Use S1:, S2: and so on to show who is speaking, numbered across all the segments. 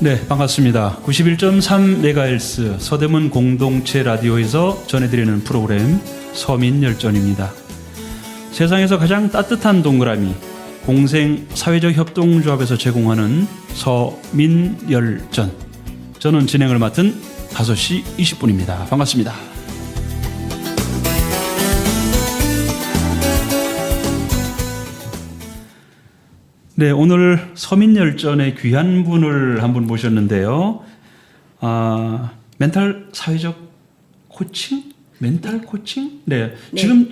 S1: 네, 반갑습니다. 91.3MHz 서대문 공동체 라디오에서 전해드리는 프로그램 서민열전입니다. 세상에서 가장 따뜻한 동그라미 공생 사회적 협동조합에서 제공하는 서민열전. 저는 진행을 맡은 5시 20분입니다. 반갑습니다. 네, 오늘 서민열전의 귀한 분을 한 분 모셨는데요. 멘탈 사회적 코칭? 멘탈 코칭? 네.
S2: 네.
S1: 지금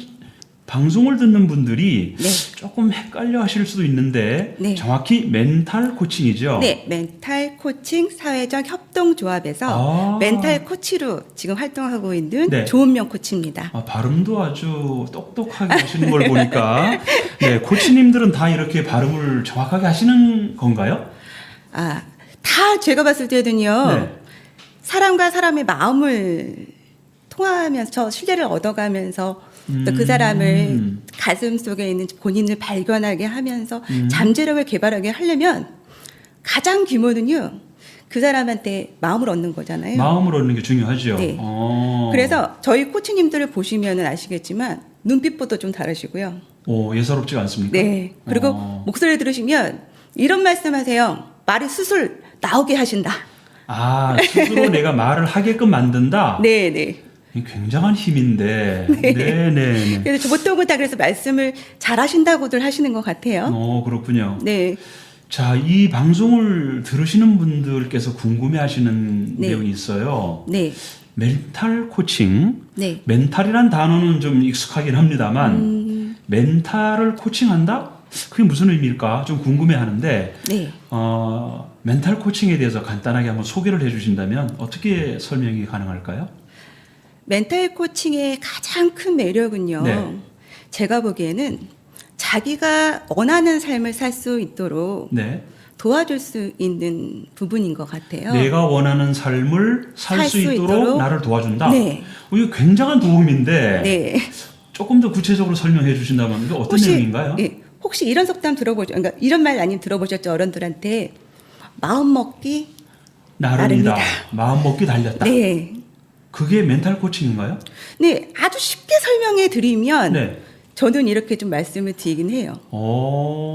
S1: 방송을 듣는 분들이
S2: 네.
S1: 조금 헷갈려 하실 수도 있는데
S2: 네.
S1: 정확히 멘탈 코칭이죠?
S2: 네, 멘탈 코칭 사회적 협동조합에서 멘탈 코치로 지금 활동하고 있는
S1: 네.
S2: 조은명 코치입니다.
S1: 발음도 아주 똑똑하게 하시는 걸 보니까 네, 코치님들은 다 이렇게 발음을 정확하게 하시는 건가요?
S2: 다 제가 봤을 때는요.
S1: 네.
S2: 사람과 사람의 마음을 통하면서 신뢰를 얻어가면서 또 그 사람을 가슴 속에 있는 본인을 발견하게 하면서 잠재력을 개발하게 하려면 가장 기본은요. 그 사람한테 마음을 얻는 거잖아요.
S1: 마음을 얻는 게 중요하죠.
S2: 네. 그래서 저희 코치님들을 보시면 아시겠지만 눈빛부터 좀 다르시고요.
S1: 예사롭지가 않습니까?
S2: 네. 그리고 목소리 들으시면 이런 말씀하세요. 말이 수술 나오게 하신다.
S1: 스스로 내가 말을 하게끔 만든다?
S2: 네, 네.
S1: 굉장한 힘인데.
S2: 네.
S1: 네.
S2: 그래서 보통은 다 그래서 말씀을 잘 하신다고들 하시는 것 같아요.
S1: 그렇군요.
S2: 네.
S1: 자, 이 방송을 들으시는 분들께서 궁금해 하시는
S2: 네.
S1: 내용이 있어요.
S2: 네.
S1: 멘탈 코칭.
S2: 네.
S1: 멘탈이란 단어는 좀 익숙하긴 합니다만, 멘탈을 코칭한다? 그게 무슨 의미일까? 좀 궁금해 하는데,
S2: 네.
S1: 멘탈 코칭에 대해서 간단하게 한번 소개를 해 주신다면 어떻게 설명이 가능할까요?
S2: 멘탈 코칭의 가장 큰 매력은요.
S1: 네.
S2: 제가 보기에는 자기가 원하는 삶을 살 수 있도록
S1: 네.
S2: 도와줄 수 있는 부분인 것 같아요.
S1: 내가 원하는 삶을 살 수 있도록 나를 도와준다?
S2: 네.
S1: 이거 굉장한 도움인데,
S2: 네.
S1: 조금 더 구체적으로 설명해 주신다면 이게 어떤 내용인가요?
S2: 예, 혹시 이런 속담 들어보죠? 그러니까 이런 말 아니면 들어보셨죠? 어른들한테 마음 먹기
S1: 나름이다. 마음 먹기 달렸다.
S2: 네.
S1: 그게 멘탈 코칭인가요?
S2: 네, 아주 쉽게 설명해 드리면
S1: 네.
S2: 저는 이렇게 좀 말씀을 드리긴 해요.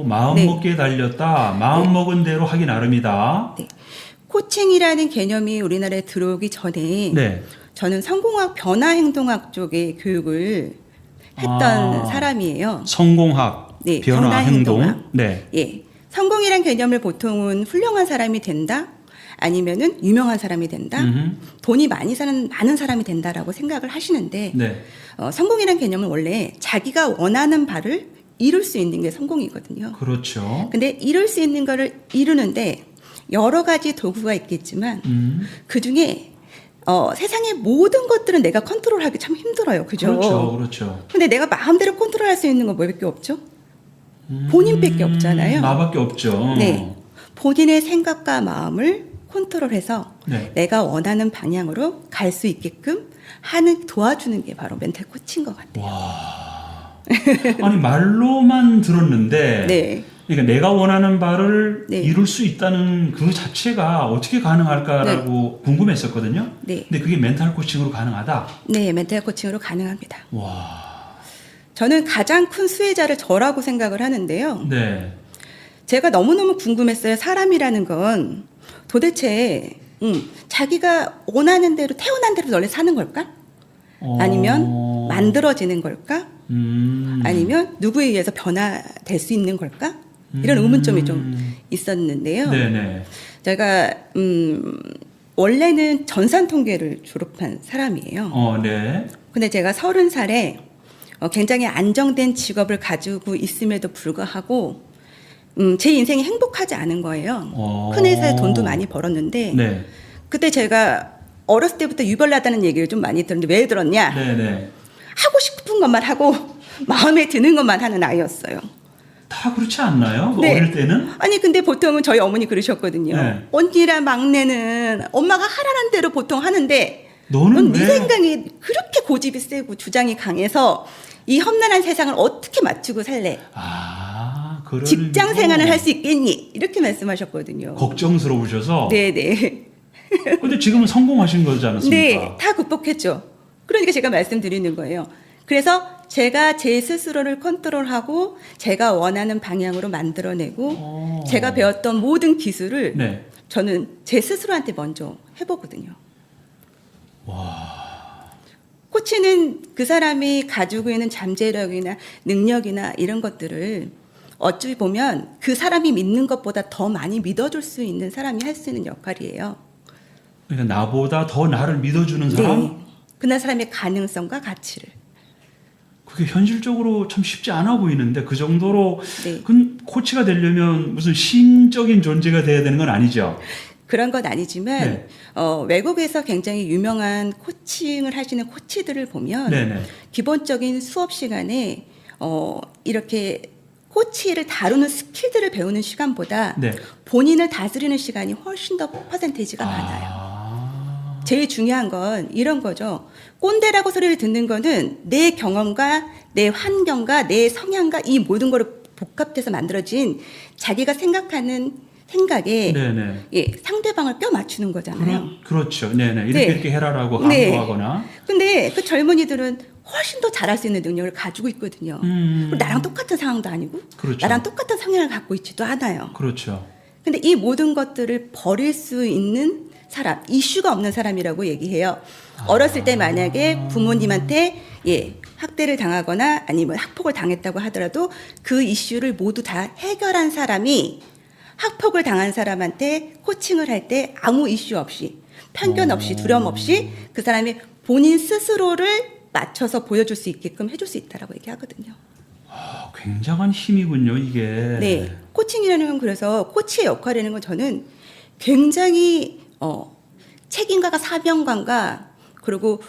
S1: 마음
S2: 네.
S1: 먹기에 달렸다. 마음 먹은 대로 하기 나름이다.
S2: 네. 코칭이라는 개념이 우리나라에 들어오기 전에
S1: 네.
S2: 저는 성공학 변화행동학 쪽의 교육을 했던 사람이에요.
S1: 성공학,
S2: 네,
S1: 변화, 행동.
S2: 변화행동학.
S1: 네.
S2: 예. 성공이란 개념을 보통은 훌륭한 사람이 된다? 아니면은 유명한 사람이 된다? 돈이 많이 사는 많은 사람이 된다라고 생각을 하시는데
S1: 네.
S2: 성공이란 개념은 원래 자기가 원하는 바를 이룰 수 있는 게 성공이거든요.
S1: 그렇죠.
S2: 근데 이룰 수 있는 거를 이루는데 여러 가지 도구가 있겠지만 그중에 세상의 모든 것들은 내가 컨트롤하기 참 힘들어요. 그죠?
S1: 그렇죠.
S2: 근데 내가 마음대로 컨트롤할 수 있는 건 뭐밖에 없죠? 본인밖에 없잖아요.
S1: 나밖에 없죠.
S2: 네. 본인의 생각과 마음을 컨트롤해서
S1: 네.
S2: 내가 원하는 방향으로 갈 수 있게끔 도와주는 게 바로 멘탈 코치인 것 같아요.
S1: 아니 말로만 들었는데
S2: 네.
S1: 그러니까 내가 원하는 바를
S2: 네.
S1: 이룰 수 있다는 그 자체가 어떻게 가능할까라고 궁금했었거든요.
S2: 네.
S1: 근데 그게 멘탈 코칭으로 가능하다.
S2: 네, 멘탈 코칭으로 가능합니다.
S1: 와.
S2: 저는 가장 큰 수혜자를 저라고 생각을 하는데요.
S1: 네.
S2: 제가 너무너무 궁금했어요. 사람이라는 건 도대체 자기가 원하는 대로 태어난 대로 원래 사는 걸까? 아니면 만들어지는 걸까? 아니면 누구에 의해서 변화될 수 있는 걸까? 이런 의문점이 좀 있었는데요.
S1: 네네.
S2: 제가 원래는 전산통계를 졸업한 사람이에요.
S1: 네.
S2: 근데 제가 30살에 굉장히 안정된 직업을 가지고 있음에도 불구하고 제 인생이 행복하지 않은 거예요. 큰 회사에 돈도 많이 벌었는데
S1: 네.
S2: 그때 제가 어렸을 때부터 유별나다는 얘기를 좀 많이 들었는데 왜 들었냐?
S1: 네네.
S2: 하고 싶은 것만 하고 마음에 드는 것만 하는 아이였어요.
S1: 다 그렇지 않나요?
S2: 네.
S1: 어릴 때는?
S2: 아니 근데 보통은 저희 어머니 그러셨거든요.
S1: 네.
S2: 언니랑 막내는 엄마가 하라는 대로 보통 하는데
S1: 너는
S2: 넌 네
S1: 왜?
S2: 생각이 그렇게 고집이 세고 주장이 강해서 이 험난한 세상을 어떻게 맞추고 살래?
S1: 그럴
S2: 직장
S1: 일이고.
S2: 생활을 할 수 있겠니? 이렇게 말씀하셨거든요.
S1: 걱정스러우셔서.
S2: 네네.
S1: 근데 지금은 성공하신 거지 않았습니까?
S2: 네, 다 극복했죠. 그러니까 제가 말씀드리는 거예요. 그래서 제가 제 스스로를 컨트롤하고 제가 원하는 방향으로 만들어내고 제가 배웠던 모든 기술을
S1: 네.
S2: 저는 제 스스로한테 먼저 해보거든요. 코치는 그 사람이 가지고 있는 잠재력이나 능력이나 이런 것들을 어찌 보면 그 사람이 믿는 것보다 더 많이 믿어줄 수 있는 사람이 할 수 있는 역할이에요.
S1: 그러니까 나보다 더 나를 믿어주는 사람?
S2: 네. 그날 사람의 가능성과 가치를.
S1: 그게 현실적으로 참 쉽지 않아 보이는데 그 정도로
S2: 네.
S1: 코치가 되려면 무슨 신적인 존재가 돼야 되는 건 아니죠?
S2: 그런 건 아니지만
S1: 네.
S2: 외국에서 굉장히 유명한 코칭을 하시는 코치들을 보면
S1: 네네.
S2: 기본적인 수업 시간에 이렇게 코치를 다루는 스킬들을 배우는 시간보다
S1: 네.
S2: 본인을 다스리는 시간이 훨씬 더 퍼센테이지가 많아요. 제일 중요한 건 이런 거죠. 꼰대라고 소리를 듣는 거는 내 경험과 내 환경과 내 성향과 이 모든 거를 복합해서 만들어진 자기가 생각하는 생각에
S1: 네네.
S2: 예, 상대방을 껴 맞추는 거잖아요.
S1: 그렇죠. 네네. 이렇게
S2: 네.
S1: 이렇게 해라라고
S2: 네.
S1: 강요하거나.
S2: 근데 그 젊은이들은 훨씬 더 잘할 수 있는 능력을 가지고 있거든요. 그리고 나랑 똑같은 상황도 아니고
S1: 그렇죠.
S2: 나랑 똑같은 성향을 갖고 있지도 않아요.
S1: 그렇죠.
S2: 근데 이 모든 것들을 버릴 수 있는 사람, 이슈가 없는 사람이라고 얘기해요. 어렸을 때 만약에 부모님한테 학대를 당하거나 아니면 학폭을 당했다고 하더라도 그 이슈를 모두 다 해결한 사람이 학폭을 당한 사람한테 코칭을 할 때 아무 이슈 없이 편견 없이 두려움 없이 그 사람이 본인 스스로를 맞춰서 보여줄 수 있게끔 해줄 수 있다라고 얘기하거든요.
S1: 굉장한 힘이군요, 이게.
S2: 네, 코칭이라는 건 그래서 코치의 역할이라는 건 저는 굉장히 책임감과 사명감과 그리고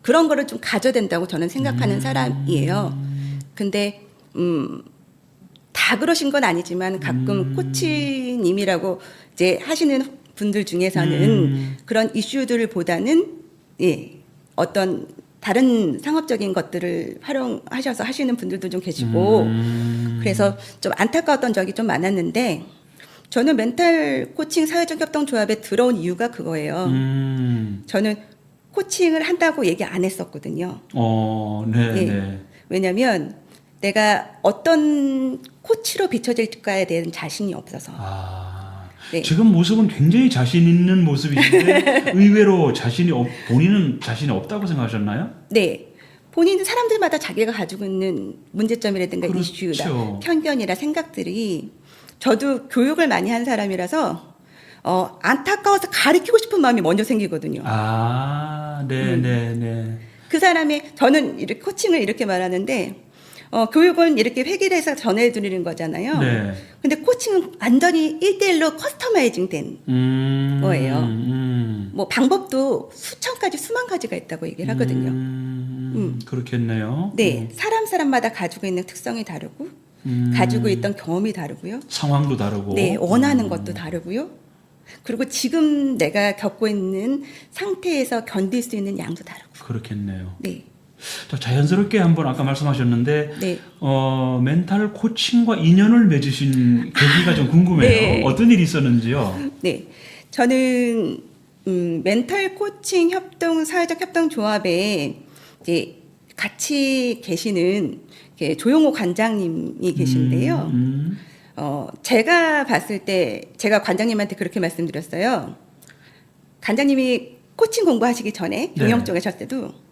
S2: 그런 거를 좀 가져야 된다고 저는 생각하는 사람이에요. 근데 다 그러신 건 아니지만 가끔 코치님이라고 이제 하시는 분들 중에서는 그런 이슈들을 보다는 어떤 다른 상업적인 것들을 활용하셔서 하시는 분들도 좀 계시고 그래서 좀 안타까웠던 적이 좀 많았는데 저는 멘탈 코칭 사회적 협동 조합에 들어온 이유가 그거예요. 저는 코칭을 한다고 얘기 안 했었거든요.
S1: 네.
S2: 왜냐하면 내가 어떤 코치로 비춰질까에 대한 자신이 없어서. 네.
S1: 지금 모습은 굉장히 자신 있는 모습이신데 의외로 본인은 자신이 없다고 생각하셨나요?
S2: 네. 본인은 사람들마다 자기가 가지고 있는 문제점이라든가
S1: 그렇죠.
S2: 이슈나 편견이나 생각들이 저도 교육을 많이 한 사람이라서 안타까워서 가르치고 싶은 마음이 먼저 생기거든요.
S1: 네.
S2: 그 사람이 저는 이렇게 코칭을 이렇게 말하는데 교육은 이렇게 회계를 해서 전해드리는 거잖아요.
S1: 네.
S2: 근데 코칭은 완전히 1대1로 커스터마이징 된 거예요. 뭐 방법도 수천 가지, 수만 가지가 있다고 얘기를 하거든요.
S1: 그렇겠네요.
S2: 네. 사람마다 가지고 있는 특성이 다르고 가지고 있던 경험이 다르고요.
S1: 상황도 다르고.
S2: 네. 원하는 것도 다르고요. 그리고 지금 내가 겪고 있는 상태에서 견딜 수 있는 양도 다르고.
S1: 그렇겠네요.
S2: 네.
S1: 자, 자연스럽게 한번 아까 말씀하셨는데
S2: 네.
S1: 멘탈 코칭과 인연을 맺으신 계기가 좀 궁금해요.
S2: 네.
S1: 어떤 일이 있었는지요?
S2: 네. 저는 멘탈 코칭 사회적 협동 조합에 이제 같이 계시는 조용호 관장님이 계신데요. 제가 봤을 때 제가 관장님한테 그렇게 말씀드렸어요. 관장님이 코칭 공부하시기 전에 경영 쪽에 하셨을 때도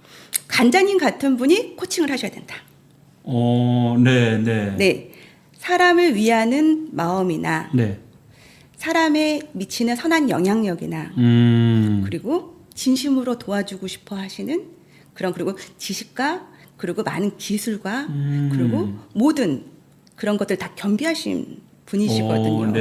S2: 관장님 같은 분이 코칭을 하셔야 된다. 네. 사람을 위하는 마음이나 사람에 미치는 선한 영향력이나 그리고 진심으로 도와주고 싶어 하시는 그리고 지식과 그리고 많은 기술과 그리고 모든 그런 것들 다 겸비하신 분이시거든요.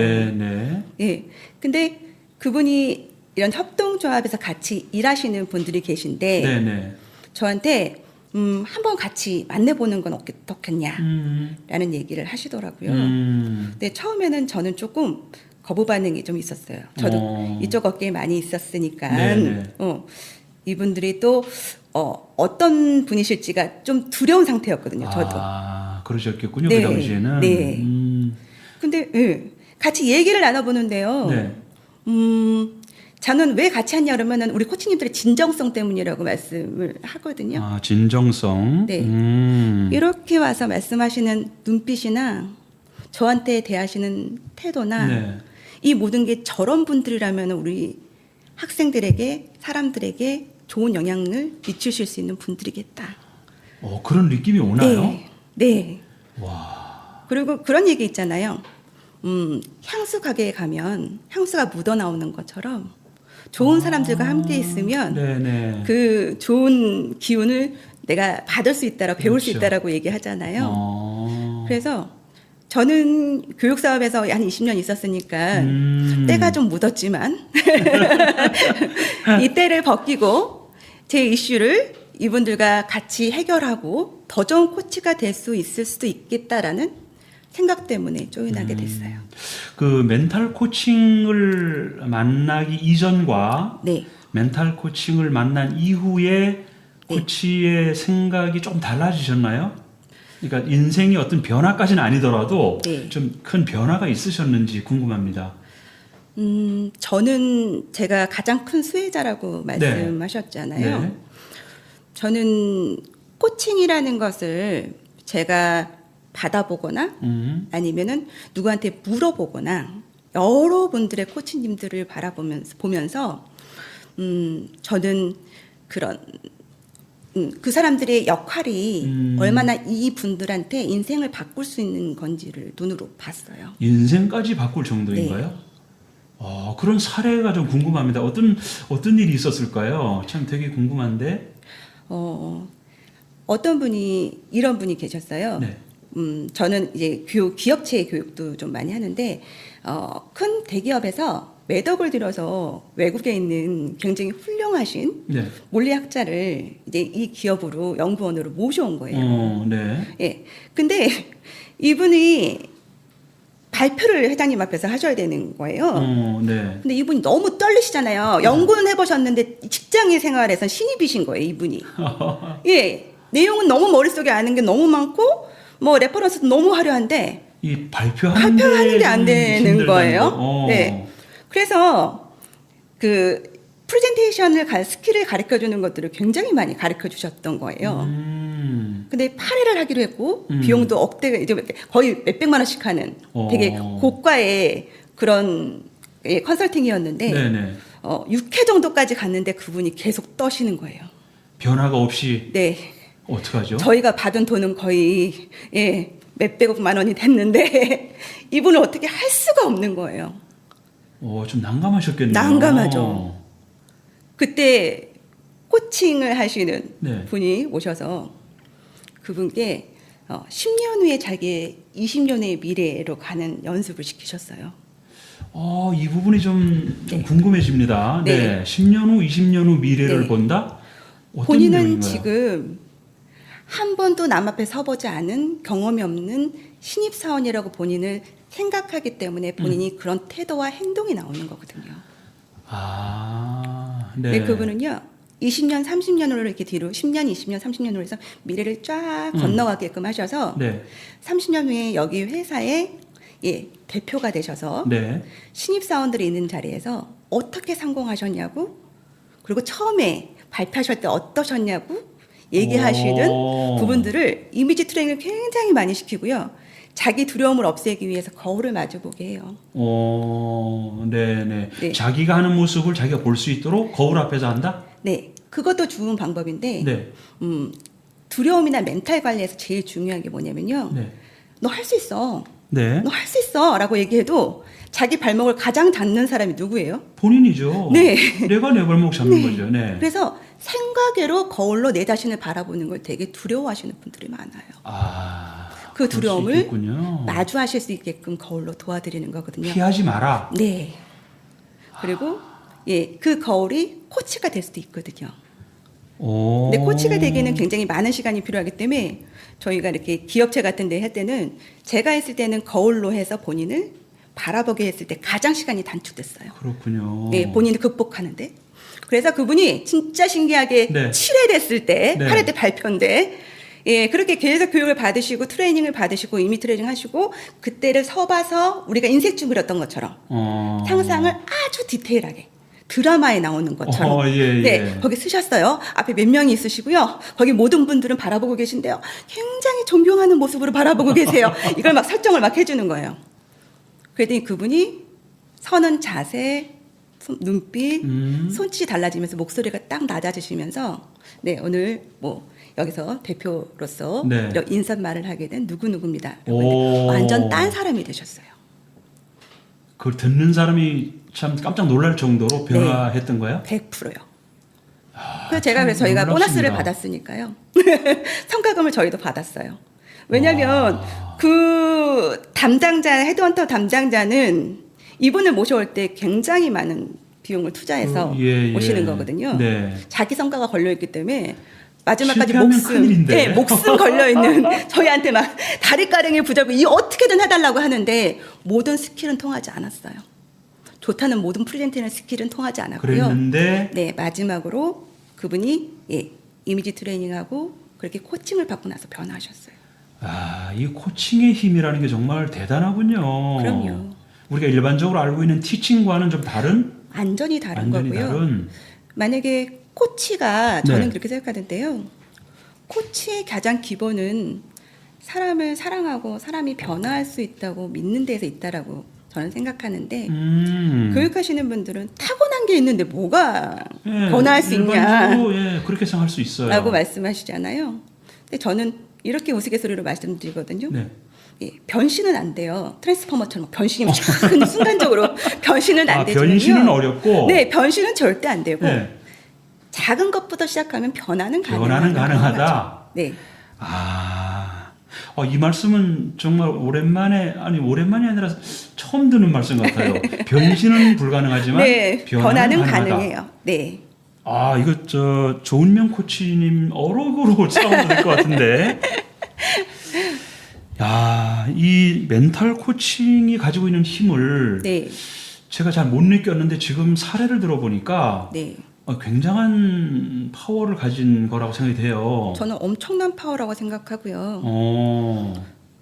S2: 네. 근데 그분이 이런 협동조합에서 같이 일하시는 분들이 계신데 저한테 한번 같이 만나보는 건 어떻겠냐라는 얘기를 하시더라고요. 근데 처음에는 저는 조금 거부 반응이 좀 있었어요. 저도 이쪽 어깨에 많이 있었으니까 이분들이 또 어떤 분이실지가 좀 두려운 상태였거든요. 저도.
S1: 그러셨겠군요. 그 당시에는.
S2: 근데 예, 같이 얘기를 나눠보는데요.
S1: 네.
S2: 저는 왜 같이 하냐 그러면은 우리 코치님들의 진정성 때문이라고 말씀을 하거든요.
S1: 아, 진정성.
S2: 네. 이렇게 와서 말씀하시는 눈빛이나 저한테 대하시는 태도나
S1: 네.
S2: 이 모든 게 저런 분들이라면 우리 학생들에게 사람들에게 좋은 영향을 미치실 수 있는 분들이겠다.
S1: 그런 느낌이 오나요?
S2: 네. 네.
S1: 와.
S2: 그리고 그런 얘기 있잖아요. 향수 가게에 가면 향수가 묻어 나오는 것처럼 좋은 사람들과 함께 있으면
S1: 네네.
S2: 그 좋은 기운을 내가 받을 수 있다라고 배울 수
S1: 그렇죠.
S2: 있다라고 얘기하잖아요. 그래서 저는 교육 사업에서 한 20년 있었으니까 때가 좀 묻었지만 이 때를 벗기고 제 이슈를 이분들과 같이 해결하고 더 좋은 코치가 될 수 있을 수도 있겠다라는 생각 때문에 조인하게 됐어요.
S1: 그 멘탈 코칭을 만나기 이전과
S2: 네.
S1: 멘탈 코칭을 만난 이후에 코치의 생각이 좀 달라지셨나요? 그러니까 인생의 어떤 변화까지는 아니더라도
S2: 네.
S1: 좀 큰 변화가 있으셨는지 궁금합니다.
S2: 저는 제가 가장 큰 수혜자라고 말씀하셨잖아요.
S1: 네.
S2: 저는 코칭이라는 것을 제가 받아보거나 아니면은 누구한테 물어보거나 여러 분들의 코치님들을 보면서 저는 그런 그 사람들의 역할이 얼마나 이 분들한테 인생을 바꿀 수 있는 건지를 눈으로 봤어요.
S1: 인생까지 바꿀 정도인가요? 그런 사례가 좀 궁금합니다. 어떤 일이 있었을까요? 참 되게 궁금한데.
S2: 어떤 분이 이런 분이 계셨어요.
S1: 네.
S2: 저는 이제 기업체 교육도 좀 많이 하는데 큰 대기업에서 몇 억을 들여서 외국에 있는 굉장히 훌륭하신
S1: 네.
S2: 물리학자를 이제 이 기업으로 연구원으로 모셔온 거예요.
S1: 네.
S2: 예. 근데 이분이 발표를 회장님 앞에서 하셔야 되는 거예요.
S1: 네.
S2: 근데 이분이 너무 떨리시잖아요. 연구는 해보셨는데 직장인 생활에선 신입이신 거예요, 이분이. 예. 내용은 너무 머릿속에 아는 게 너무 많고 뭐 레퍼런스도 너무 화려한데
S1: 이 발표하는데
S2: 안 되는
S1: 힘들다는
S2: 거예요.
S1: 거.
S2: 네. 그래서 그 프레젠테이션을 스킬을 가르쳐 주는 것들을 굉장히 많이 가르쳐 주셨던 거예요. 근데 8회를 하기로 했고 비용도 억대가 이제 거의 몇백만 원씩 하는 되게 고가의 그런 컨설팅이었는데
S1: 네네.
S2: 6회 정도까지 갔는데 그분이 계속 떠시는 거예요.
S1: 변화가 없이
S2: 네.
S1: 어떡하죠?
S2: 저희가 받은 돈은 거의 몇백억만 원이 됐는데 이분을 어떻게 할 수가 없는 거예요.
S1: 좀 난감하셨겠네요.
S2: 난감하죠. 그때 코칭을 하시는
S1: 네.
S2: 분이 오셔서 그분께 10년 후에 자기의 20년 후의 미래로 가는 연습을 시키셨어요.
S1: 이 부분이 좀 궁금해집니다. 네.
S2: 네.
S1: 10년 후, 20년 후 미래를
S2: 네.
S1: 본다? 어떤
S2: 본인은
S1: 내용인가요?
S2: 지금 한 번도 남 앞에 서보지 않은 경험이 없는 신입사원이라고 본인을 생각하기 때문에 본인이 그런 태도와 행동이 나오는 거거든요.
S1: 네.
S2: 네, 그분은요. 20년, 30년으로 이렇게 뒤로 10년, 20년, 30년으로 해서 미래를 쫙 건너가게끔 하셔서
S1: 네.
S2: 30년 후에 여기 회사의 대표가 되셔서
S1: 네.
S2: 신입사원들이 있는 자리에서 어떻게 성공하셨냐고 그리고 처음에 발표하실 때 어떠셨냐고 얘기하시는 부분들을 이미지 트레이닝을 굉장히 많이 시키고요. 자기 두려움을 없애기 위해서 거울을 마주보게 해요.
S1: 네네.
S2: 네.
S1: 자기가 하는 모습을 자기가 볼 수 있도록 거울 앞에서 한다?
S2: 네, 그것도 좋은 방법인데
S1: 네.
S2: 두려움이나 멘탈 관리에서 제일 중요한 게 뭐냐면요.
S1: 네.
S2: 너 할 수 있어.
S1: 네.
S2: 너 할 수 있어. 라고 얘기해도 자기 발목을 가장 닿는 사람이 누구예요?
S1: 본인이죠.
S2: 네.
S1: 내가 내 발목 잡는 거죠. 네.
S2: 그래서 생각외로 거울로 내 자신을 바라보는 걸 되게 두려워하시는 분들이 많아요. 그 두려움을 마주하실 수 있게끔 거울로 도와드리는 거거든요.
S1: 피하지 마라.
S2: 네. 그리고 그 거울이 코치가 될 수도 있거든요. 근데 코치가 되기에는 굉장히 많은 시간이 필요하기 때문에 저희가 이렇게 기업체 같은 데 할 때는 제가 했을 때는 거울로 해서 본인을 바라보게 했을 때 가장 시간이 단축됐어요.
S1: 그렇군요.
S2: 네, 본인을 극복하는데. 그래서 그분이 진짜 신기하게
S1: 네.
S2: 7회 됐을 때,
S1: 네.
S2: 8회 때 발표인데, 예, 그렇게 계속 교육을 받으시고 트레이닝을 받으시고 이미 트레이닝 하시고 그때를 서봐서 우리가 인색춤 그렸던 것처럼 상상을 아주 디테일하게 드라마에 나오는 것처럼
S1: 예, 예.
S2: 네, 거기 쓰셨어요. 앞에 몇 명이 있으시고요. 거기 모든 분들은 바라보고 계신데요. 굉장히 존경하는 모습으로 바라보고 계세요. 이걸 막 설정을 막 해주는 거예요. 그랬더니 그분이 서는 자세, 눈빛, 손짓이 달라지면서 목소리가 딱 낮아지시면서 네, 오늘 뭐 여기서 대표로서
S1: 네.
S2: 이런 인사말을 하게 된 누구누구입니다.
S1: 오.
S2: 완전 딴 사람이 되셨어요.
S1: 그걸 듣는 사람이 참 깜짝 놀랄 정도로 변화했던 거예요?
S2: 100%요.
S1: 아,
S2: 그래서 제가 그래서 저희가
S1: 놀랍습니다.
S2: 보너스를 받았으니까요. 성과금을 저희도 받았어요. 왜냐하면 그 담당자, 헤드헌터 담당자는 이분을 모셔올 때 굉장히 많은 비용을 투자해서 오시는 거거든요.
S1: 네.
S2: 자기 성과가 걸려있기 때문에 마지막까지
S1: 실패하면 큰일인데.
S2: 네, 목숨 걸려있는 저희한테 막 다리가랭이 붙잡고 이 어떻게든 해달라고 하는데 모든 스킬은 통하지 않았어요. 좋다는 모든 프레젠테이션 스킬은 통하지 않았고요.
S1: 그랬는데
S2: 네, 마지막으로 그분이 이미지 트레이닝하고 그렇게 코칭을 받고 나서 변화하셨어요.
S1: 아, 이 코칭의 힘이라는 게 정말 대단하군요.
S2: 그럼요.
S1: 우리가 일반적으로 알고 있는 티칭과는 좀 다른
S2: 완전히 다른
S1: 완전히
S2: 거고요.
S1: 다른
S2: 만약에 코치가 저는
S1: 네.
S2: 그렇게 생각하는데요. 코치의 가장 기본은 사람을 사랑하고 사람이 변화할 수 있다고 믿는 데서 있다라고 저는 생각하는데 교육하시는 분들은 타고난 게 있는데 뭐가
S1: 예,
S2: 변화할 수 있냐
S1: 일반적으로 그렇게 생각할 수 있어요.
S2: 라고 말씀하시잖아요. 근데 저는 이렇게 우스갯소리로 말씀드리거든요.
S1: 네.
S2: 변신은 안 돼요. 트랜스포머처럼 변신이 쫙 근데 순간적으로 변신은 안 되죠.
S1: 변신은 어렵고
S2: 네, 변신은 절대 안 되고
S1: 네.
S2: 작은 것부터 시작하면 변화는
S1: 가능하다.
S2: 네.
S1: 이 말씀은 정말 오랜만에 아니라 처음 듣는 말씀 같아요. 변신은 불가능하지만
S2: 네,
S1: 변화는 가능하다.
S2: 가능해요. 네.
S1: 이거 조은명 코치님 어록으로 싸워도 될 것 같은데. 야, 이 멘탈 코칭이 가지고 있는 힘을
S2: 네.
S1: 제가 잘 못 느꼈는데 지금 사례를 들어보니까
S2: 네.
S1: 굉장한 파워를 가진 거라고 생각이 돼요.
S2: 저는 엄청난 파워라고 생각하고요.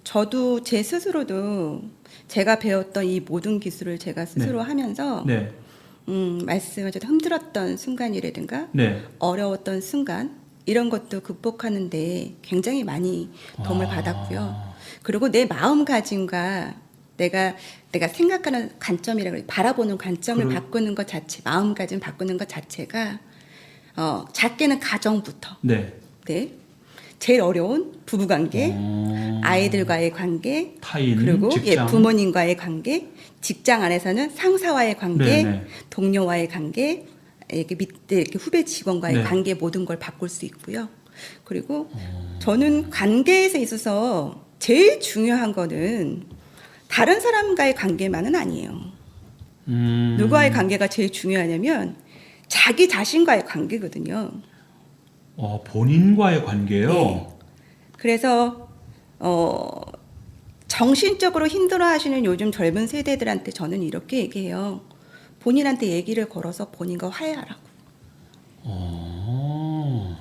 S2: 저도 제 스스로도 제가 배웠던 이 모든 기술을 제가 스스로 하면서
S1: 네.
S2: 말씀하셔도 힘들었던 순간이라든가
S1: 네.
S2: 어려웠던 순간 이런 것도 극복하는데 굉장히 많이 도움을 받았고요. 그리고 내 마음가짐과 내가 생각하는 관점이라고 해요. 바라보는 관점을 바꾸는 것 자체, 마음가짐 바꾸는 것 자체가 작게는 가정부터
S1: 네.
S2: 네. 제일 어려운 부부관계, 아이들과의 관계,
S1: 타인,
S2: 그리고
S1: 직장.
S2: 부모님과의 관계, 직장 안에서는 상사와의 관계,
S1: 네네.
S2: 동료와의 관계, 이렇게 밑에 이렇게 후배 직원과의
S1: 네.
S2: 관계 모든 걸 바꿀 수 있고요. 그리고 저는 관계에서 있어서 제일 중요한 거는 다른 사람과의 관계만은 아니에요. 누구와의 관계가 제일 중요하냐면 자기 자신과의 관계거든요.
S1: 본인과의 관계요.
S2: 네. 그래서 정신적으로 힘들어하시는 요즘 젊은 세대들한테 저는 이렇게 얘기해요. 본인한테 얘기를 걸어서 본인과 화해하라고.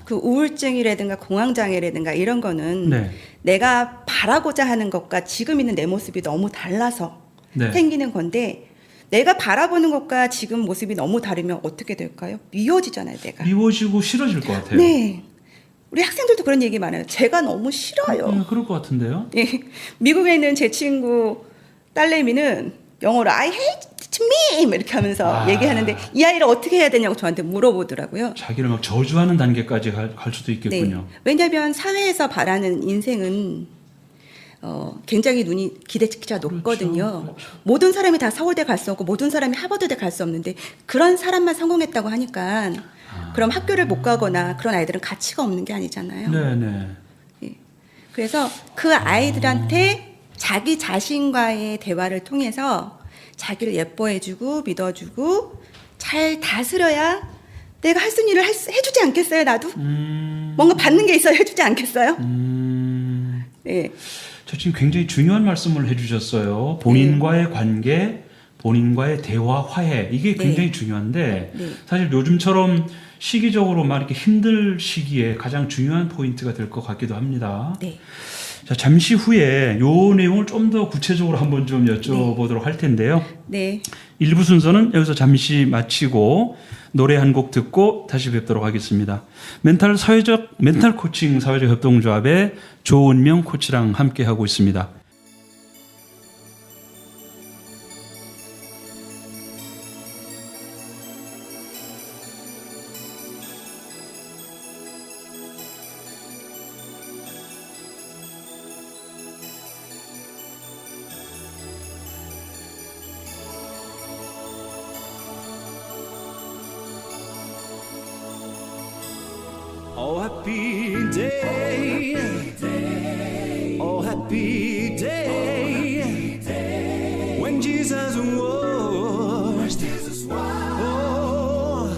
S2: 그 우울증이라든가 공황장애라든가 이런 거는
S1: 네.
S2: 내가 바라고자 하는 것과 지금 있는 내 모습이 너무 달라서
S1: 네.
S2: 생기는 건데 내가 바라보는 것과 지금 모습이 너무 다르면 어떻게 될까요? 미워지잖아요, 내가.
S1: 미워지고 싫어질 것 같아요.
S2: 네. 우리 학생들도 그런 얘기 많아요. 제가 너무 싫어요.
S1: 그럴 것 같은데요.
S2: 예, 미국에 있는 제 친구 딸내미는 영어로 I hate me 이렇게 하면서 얘기하는데 이 아이를 어떻게 해야 되냐고 저한테 물어보더라고요.
S1: 자기를 막 저주하는 단계까지 갈 수도 있겠군요.
S2: 네. 왜냐하면 사회에서 바라는 인생은 굉장히 눈이 기대치가 높거든요.
S1: 그렇죠.
S2: 모든 사람이 다 서울대 갈 수 없고 모든 사람이 하버드대 갈 수 없는데 그런 사람만 성공했다고 하니까 그럼 학교를 못 가거나 그런 아이들은 가치가 없는 게 아니잖아요.
S1: 네네.
S2: 예. 그래서 그 아이들한테 자기 자신과의 대화를 통해서 자기를 예뻐해주고 믿어주고 잘 다스려야 내가 할 수 있는 일을 해주지 않겠어요, 나도? 뭔가 받는 게 있어야 해주지 않겠어요? 예.
S1: 저 지금 굉장히 중요한 말씀을 해주셨어요. 본인과의 관계, 본인과의 대화, 화해 이게
S2: 네.
S1: 굉장히 중요한데
S2: 네.
S1: 사실 요즘처럼 시기적으로 막 이렇게 힘들 시기에 가장 중요한 포인트가 될 것 같기도 합니다.
S2: 네.
S1: 자, 잠시 후에 요 내용을 좀 더 구체적으로 한번 좀 여쭤보도록 할 텐데요.
S2: 네.
S1: 1부 순서는 여기서 잠시 마치고 노래 한 곡 듣고 다시 뵙도록 하겠습니다. 멘탈 코칭 사회적 협동조합의 조은명 코치랑 함께 하고 있습니다.
S3: Oh, happy day. Oh, happy day. When Jesus washed. Oh,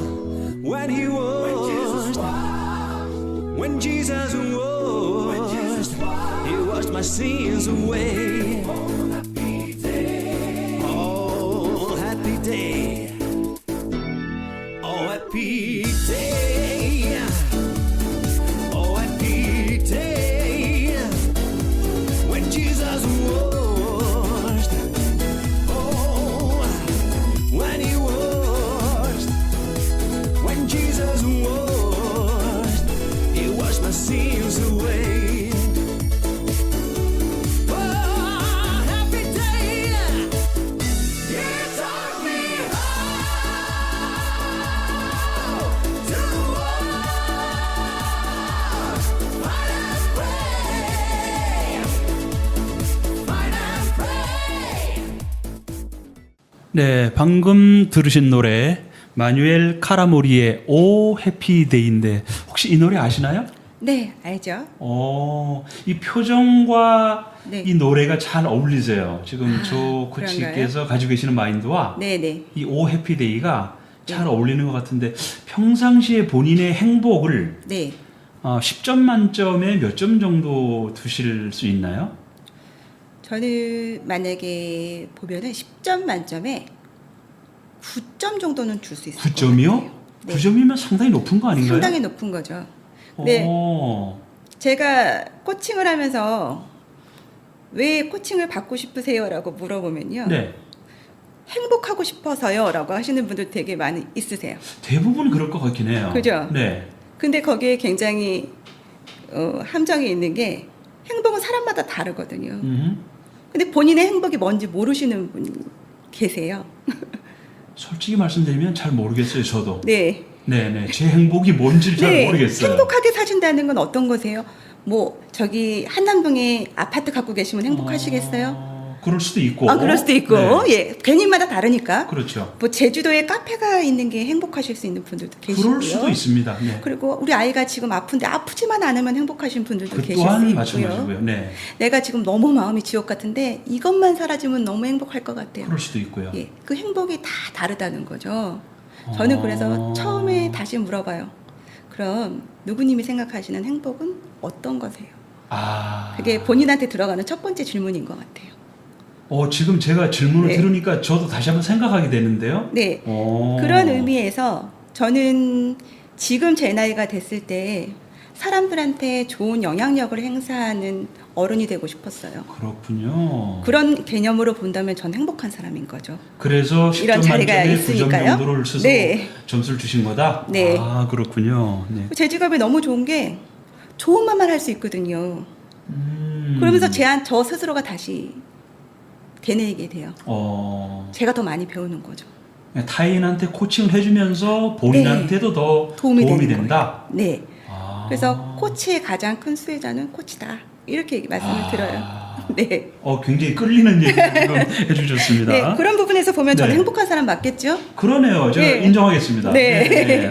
S3: when he washed. When Jesus washed. He washed my sins away. Oh, happy day. Oh, happy day. Oh, happy day when Jesus washed. Oh, when he washed. When Jesus washed, he washed my sins away. Oh, happy day. He taught me how to walk. Fight and pray. Fight and pray.
S1: 네, 방금 들으신 노래 마뉴엘 카라모리의 오 해피데이인데 혹시 이 노래 아시나요?
S2: 네, 알죠?
S1: 이 표정과
S2: 네.
S1: 이 노래가 잘 어울리세요. 지금 조
S2: 그런가요?
S1: 코치께서 가지고 계시는 마인드와
S2: 네, 네.
S1: 이 오 해피데이가 잘 어울리는 것 같은데 평상시에 본인의 행복을
S2: 네.
S1: 10점 만점에 몇 점 정도 두실 수 있나요?
S2: 저는 만약에 보면은 10점 만점에 9점 정도는 줄 수 있을 것
S1: 9점이요?
S2: 같아요. 네.
S1: 9점이면 상당히 높은 거 아닌가요?
S2: 상당히 높은 거죠. 네. 제가 코칭을 하면서 왜 코칭을 받고 싶으세요라고 물어보면요.
S1: 네.
S2: 행복하고 싶어서요라고 하시는 분들 되게 많이 있으세요.
S1: 대부분 그럴 것 같긴 해요.
S2: 그죠?
S1: 네.
S2: 근데 거기에 굉장히 함정이 있는 게 행복은 사람마다 다르거든요. 근데 본인의 행복이 뭔지 모르시는 분 계세요.
S1: 솔직히 말씀드리면 잘 모르겠어요, 저도.
S2: 네.
S1: 네네. 제 행복이 뭔지를 잘 모르겠어요.
S2: 행복하게 사신다는 건 어떤 거세요? 뭐 저기 한남동에 아파트 갖고 계시면 행복하시겠어요?
S1: 그럴 수도 있고.
S2: 그럴 수도 있고.
S1: 네.
S2: 예. 개인마다 다르니까.
S1: 그렇죠.
S2: 뭐 제주도에 카페가 있는 게 행복하실 수 있는 분들도 계시고요.
S1: 그럴 수도 있습니다. 네.
S2: 그리고 우리 아이가 지금 아픈데 아프지만 않으면 행복하신 분들도
S1: 그
S2: 계실 수
S1: 또한
S2: 있고요.
S1: 마찬가지고요. 네.
S2: 내가 지금 너무 마음이 지옥 같은데 이것만 사라지면 너무 행복할 것 같아요.
S1: 그럴 수도 있고요.
S2: 예, 그 행복이 다 다르다는 거죠. 저는 그래서 처음에 다시 물어봐요. 그럼 누구님이 생각하시는 행복은 어떤 거세요? 그게 본인한테 들어가는 첫 번째 질문인 것 같아요.
S1: 지금 제가 질문을
S2: 네.
S1: 들으니까 저도 다시 한번 생각하게 되는데요.
S2: 네, 그런 의미에서 저는 지금 제 나이가 됐을 때 사람들한테 좋은 영향력을 행사하는 어른이 되고 싶었어요.
S1: 그렇군요.
S2: 그런 개념으로 본다면 전 행복한 사람인 거죠.
S1: 그래서
S2: 이런
S1: 10점
S2: 자리가
S1: 만점에 9점
S2: 있으니까요.
S1: 정도를 스스로
S2: 네.
S1: 점수를 주신 거다?
S2: 네.
S1: 그렇군요. 네.
S2: 제 직업이 너무 좋은 게 좋은 말만 할 수 있거든요. 그러면서 저 스스로가 다시 되뇌이게 돼요. 제가 더 많이 배우는 거죠.
S1: 타인한테 코칭을 해주면서 본인한테도 더 도움이
S2: 되는
S1: 된다?
S2: 거예요. 네. 그래서 코치의 가장 큰 수혜자는 코치다. 이렇게 말씀을 드려요. 네.
S1: 굉장히 끌리는 얘기 지금 해주셨습니다.
S2: 네, 그런 부분에서 보면 저는
S1: 네.
S2: 행복한 사람 맞겠죠?
S1: 그러네요. 제가
S2: 네.
S1: 인정하겠습니다.
S2: 네.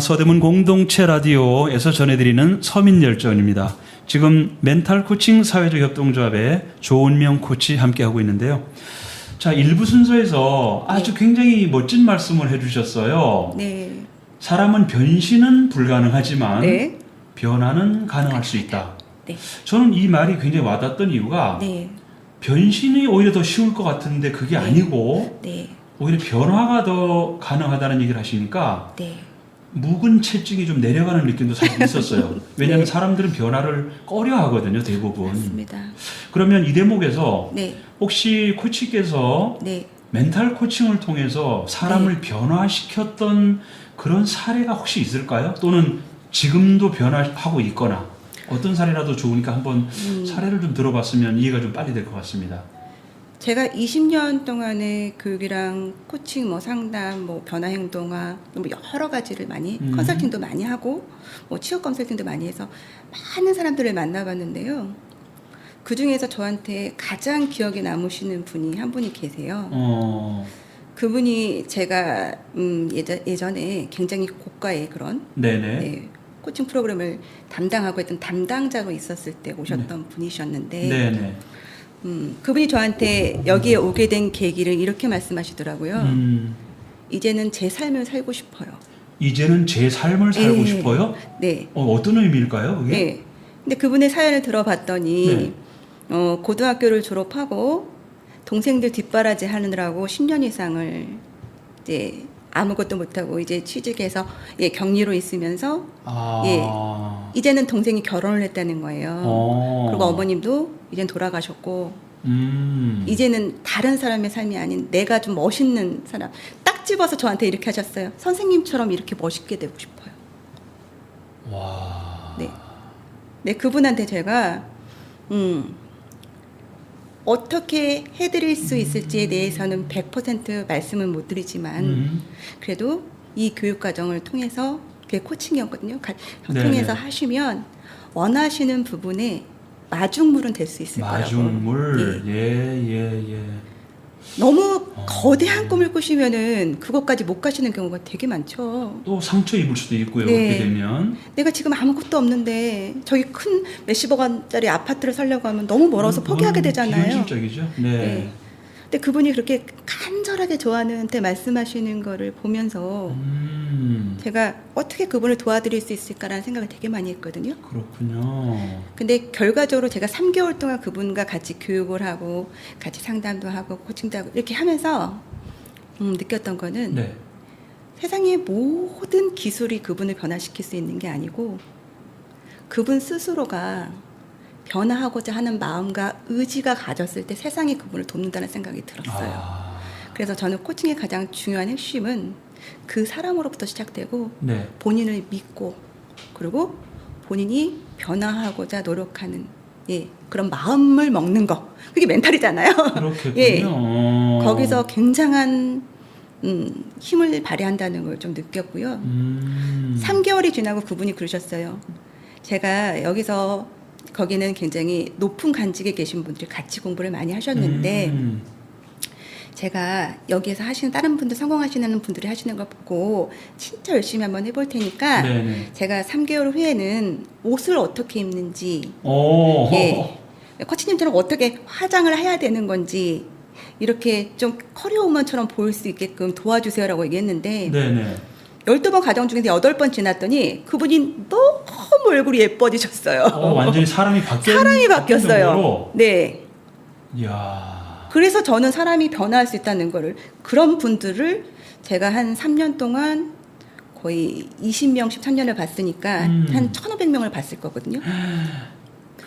S1: 서대문 공동체 라디오에서 전해드리는 서민열전입니다. 지금 멘탈 코칭 사회적 협동조합의 조은명 코치 함께하고 있는데요. 자, 1부 순서에서 아주 굉장히 멋진 말씀을 해주셨어요.
S2: 네.
S1: 사람은 변신은 불가능하지만
S2: 네.
S1: 변화는 가능할 수 있다.
S2: 네.
S1: 저는 이 말이 굉장히 와닿았던 이유가
S2: 네.
S1: 변신이 오히려 더 쉬울 것 같은데 그게 아니고
S2: 네,
S1: 오히려 변화가 더 가능하다는 얘기를 하시니까
S2: 네,
S1: 묵은 채찍이 좀 내려가는 느낌도 사실 있었어요. 왜냐하면
S2: 네.
S1: 사람들은 변화를 꺼려 하거든요, 대부분.
S2: 맞습니다.
S1: 그러면 이 대목에서
S2: 네,
S1: 혹시 코치께서
S2: 네.
S1: 멘탈 코칭을 통해서 사람을 변화시켰던 그런 사례가 혹시 있을까요? 또는 지금도 변화하고 있거나 어떤 사례라도 좋으니까 한번 사례를 좀 들어봤으면 이해가 좀 빨리 될 것 같습니다.
S2: 제가 20년 동안의 교육이랑 코칭, 뭐 상담, 뭐 변화 행동학, 뭐 여러 가지를 많이 컨설팅도 많이 하고, 뭐 취업 컨설팅도 많이 해서 많은 사람들을 만나봤는데요. 그 중에서 저한테 가장 기억에 남으시는 분이 한 분이 계세요. 그분이 제가 예전에 굉장히 고가의 그런
S1: 네네.
S2: 네, 코칭 프로그램을 담당하고 있던 담당자로 있었을 때 오셨던 분이셨는데
S1: 네네.
S2: 그분이 저한테 여기에 오게 된 계기를 이렇게 말씀하시더라고요. 이제는 제 삶을 살고 싶어요.
S1: 이제는 제 삶을 살고
S2: 예.
S1: 싶어요?
S2: 네.
S1: 어떤 의미일까요, 그게?
S2: 네. 근데 그분의 사연을 들어봤더니
S1: 네.
S2: 고등학교를 졸업하고 동생들 뒷바라지 하느라고 10년 이상을 이제 아무것도 못하고 이제 취직해서 격리로 있으면서 이제는 동생이 결혼을 했다는 거예요. 그리고 어머님도 이젠 돌아가셨고 이제는 다른 사람의 삶이 아닌 내가 좀 멋있는 사람 딱 집어서 저한테 이렇게 하셨어요. 선생님처럼 이렇게 멋있게 되고 싶어요.
S1: 와.
S2: 네. 네, 그분한테 제가 어떻게 해드릴 수 있을지에 대해서는 100% 말씀은 못 드리지만 그래도 이 교육 과정을 통해서 그게 코칭이었거든요.
S1: 네네.
S2: 통해서 하시면 원하시는 부분에 마중물은 될 수 있을 거라고.
S1: 마중물. 예.
S2: 너무 거대한 꿈을 꾸시면은 그것까지 못 가시는 경우가 되게 많죠.
S1: 또 상처 입을 수도 있고요.
S2: 네.
S1: 그렇게 되면.
S2: 내가 지금 아무것도 없는데 저기 큰 몇십억 원짜리 아파트를 살려고 하면 너무 멀어서 포기하게 되잖아요.
S1: 비현실적이죠. 네.
S2: 네. 근데 그분이 그렇게 간절하게 저한테 말씀하시는 거를 보면서 제가 어떻게 그분을 도와드릴 수 있을까라는 생각을 되게 많이 했거든요.
S1: 그렇군요.
S2: 근데 결과적으로 제가 3개월 동안 그분과 같이 교육을 하고 같이 상담도 하고 코칭도 하고 이렇게 하면서 느꼈던 거는
S1: 네.
S2: 세상의 모든 기술이 그분을 변화시킬 수 있는 게 아니고 그분 스스로가 변화하고자 하는 마음과 의지가 가졌을 때 세상이 그분을 돕는다는 생각이 들었어요. 그래서 저는 코칭의 가장 중요한 핵심은 그 사람으로부터 시작되고
S1: 네.
S2: 본인을 믿고 그리고 본인이 변화하고자 노력하는 그런 마음을 먹는 거. 그게 멘탈이잖아요.
S1: 그렇겠군요.
S2: 거기서 굉장한 힘을 발휘한다는 걸 좀 느꼈고요. 3개월이 지나고 그분이 그러셨어요. 제가 여기서 거기는 굉장히 높은 관직에 계신 분들이 같이 공부를 많이 하셨는데 제가 여기에서 하시는 다른 분들 성공하시는 분들이 하시는 걸 보고 진짜 열심히 한번 해볼 테니까
S1: 네네.
S2: 제가 3개월 후에는 옷을 어떻게 입는지 코치님처럼 어떻게 화장을 해야 되는 건지 이렇게 좀 커리어우먼처럼 보일 수 있게끔 도와주세요라고 얘기했는데
S1: 네네.
S2: 12번 과정 중에서 8번 지났더니 그분이 너무 얼굴이 예뻐지셨어요.
S1: 완전히 사람이
S2: 사람이 바뀌었어요.
S1: 정도로?
S2: 네.
S1: 이야.
S2: 그래서 저는 사람이 변화할 수 있다는 거를 그런 분들을 제가 한 3년 동안 거의 20명씩 3년을 봤으니까 한 1,500명을 봤을 거거든요.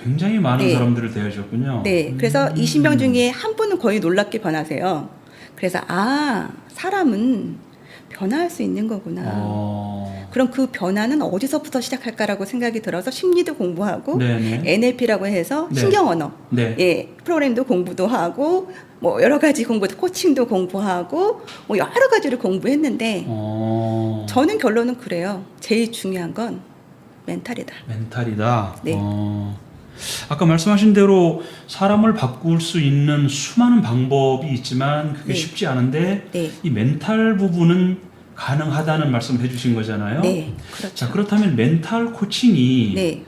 S1: 굉장히 많은
S2: 네.
S1: 사람들을 대하셨군요.
S2: 네. 그래서 20명 중에 한 분은 거의 놀랍게 변하세요. 그래서 사람은 변화할 수 있는 거구나. 그럼 그 변화는 어디서부터 시작할까라고 생각이 들어서 심리도 공부하고
S1: 네네.
S2: NLP라고 해서
S1: 네.
S2: 신경언어
S1: 네.
S2: 프로그램도 공부도 하고 뭐 여러 가지 코칭도 공부하고 뭐 여러 가지를 공부했는데 저는 결론은 그래요. 제일 중요한 건 멘탈이다.
S1: 멘탈이다.
S2: 네.
S1: 아까 말씀하신 대로 사람을 바꿀 수 있는 수많은 방법이 있지만 그게
S2: 네.
S1: 쉽지 않은데
S2: 네.
S1: 이 멘탈 부분은 가능하다는 말씀을 해주신 거잖아요.
S2: 네, 그렇죠.
S1: 자, 그렇다면 멘탈 코칭이
S2: 네.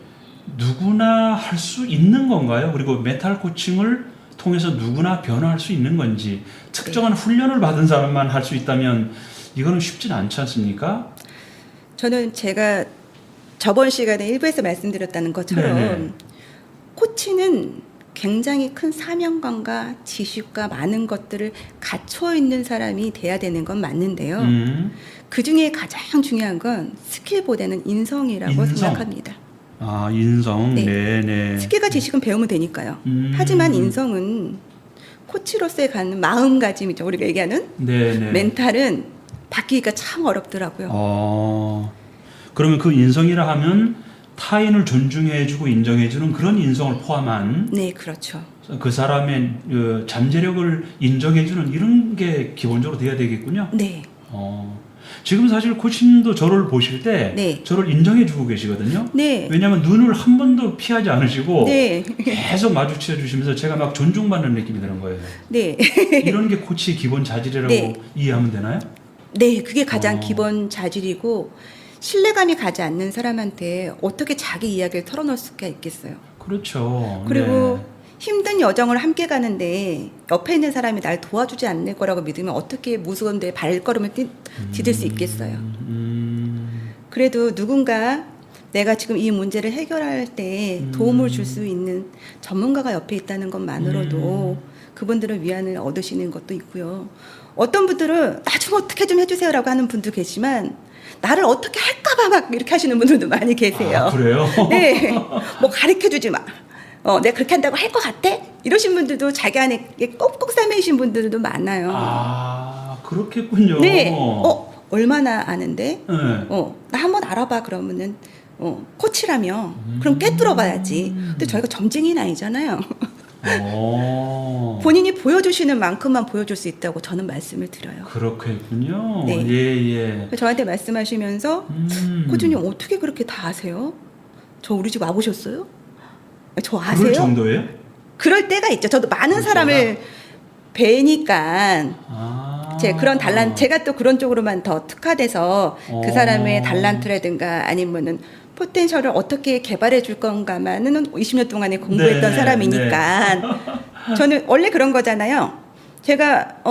S1: 누구나 할 수 있는 건가요? 그리고 멘탈 코칭을 통해서 누구나 변화할 수 있는 건지 특정한 훈련을 받은 사람만 할 수 있다면 이거는 쉽지는 않지 않습니까?
S2: 저는 제가 저번 시간에 1부에서 말씀드렸다는 것처럼
S1: 네네.
S2: 코치는 굉장히 큰 사명감과 지식과 많은 것들을 갖춰 있는 사람이 돼야 되는 건 맞는데요. 그 중에 가장 중요한 건 스킬보다는 인성이라고
S1: 인성?
S2: 생각합니다.
S1: 아, 인성.
S2: 네.
S1: 네네.
S2: 스킬과 지식은 배우면 되니까요. 하지만 인성은 코치로서의 갖는 마음가짐이죠. 우리가 얘기하는
S1: 네네.
S2: 멘탈은 바뀌기가 참 어렵더라고요.
S1: 그러면 그 인성이라 하면 타인을 존중해주고 인정해주는 그런 인성을 포함한
S2: 네, 그렇죠.
S1: 그 사람의 잠재력을 인정해주는 이런 게 기본적으로 돼야 되겠군요.
S2: 네,
S1: 지금 사실 코치님도 저를 보실 때
S2: 네.
S1: 저를 인정해주고 계시거든요.
S2: 네,
S1: 왜냐하면 눈을 한 번도 피하지 않으시고
S2: 네,
S1: 계속 마주쳐 주시면서 제가 막 존중받는 느낌이 드는 거예요.
S2: 네,
S1: 이런 게 코치의 기본 자질이라고
S2: 네.
S1: 이해하면 되나요?
S2: 네. 그게 가장
S1: 어.
S2: 기본 자질이고 신뢰감이 가지 않는 사람한테 어떻게 자기 이야기를 털어놓을 수가 있겠어요.
S1: 그렇죠.
S2: 그리고
S1: 네.
S2: 힘든 여정을 함께 가는데 옆에 있는 사람이 날 도와주지 않을 거라고 믿으면 어떻게 무서운데 발걸음을 디딜 수 있겠어요. 그래도 누군가 내가 지금 이 문제를 해결할 때 도움을 줄 수 있는 전문가가 옆에 있다는 것만으로도 그분들은 위안을 얻으시는 것도 있고요. 어떤 분들은 나 좀 어떻게 좀 해주세요라고 하는 분도 계시지만 나를 어떻게 할까봐 막 이렇게 하시는 분들도 많이 계세요.
S1: 아, 그래요?
S2: 네, 뭐 가르쳐주지 마. 내가 그렇게 한다고 할 것 같아? 이러신 분들도 자기 안에 꼭꼭 싸매이신 분들도 많아요.
S1: 아, 그렇겠군요.
S2: 네, 얼마나 아는데?
S1: 네.
S2: 나 한번 알아봐 그러면은 코치라며 그럼 꿰뚫어 봐야지. 근데 저희가 점쟁이는 아니잖아요. 본인이 보여주시는 만큼만 보여줄 수 있다고 저는 말씀을 드려요.
S1: 그렇겠군요.
S2: 네.
S1: 예, 예.
S2: 저한테 말씀하시면서 코치님 어떻게 그렇게 다 아세요? 저 우리 집 와보셨어요? 저 아세요?
S1: 그럴 정도예요?
S2: 그럴 때가 있죠. 저도 많은 사람을 뵈니까 제 그런 제가 또 그런 쪽으로만 더 특화돼서 그 사람의 달란트라든가 아니면은 포텐셜을 어떻게 개발해 줄 건가만은 20년 동안에 공부했던
S1: 네,
S2: 사람이니까 저는 원래 그런 거잖아요. 제가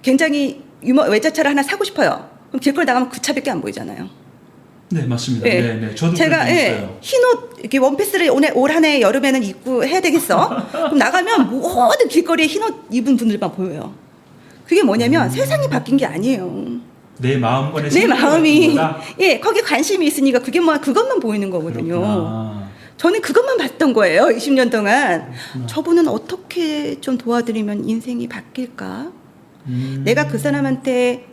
S2: 굉장히 외제차를 하나 사고 싶어요. 그럼 길거리 나가면 그 차밖에 안 보이잖아요.
S1: 네, 맞습니다.
S2: 네.
S1: 네, 네. 저도
S2: 제가
S1: 그런 게 있어요.
S2: 흰옷 이렇게 원피스를 올 한 해 여름에는 입고 해야 되겠어. 그럼 나가면 모든 길거리에 흰옷 입은 분들만 보여요. 그게 뭐냐면 세상이 바뀐 게 아니에요.
S1: 내 마음과
S2: 내 마음이
S1: 거다?
S2: 거기 관심이 있으니까 그게 그것만 보이는 거거든요.
S1: 그렇구나.
S2: 저는 그것만 봤던 거예요. 20년 동안. 저분은 어떻게 좀 도와드리면 인생이 바뀔까? 내가 그 사람한테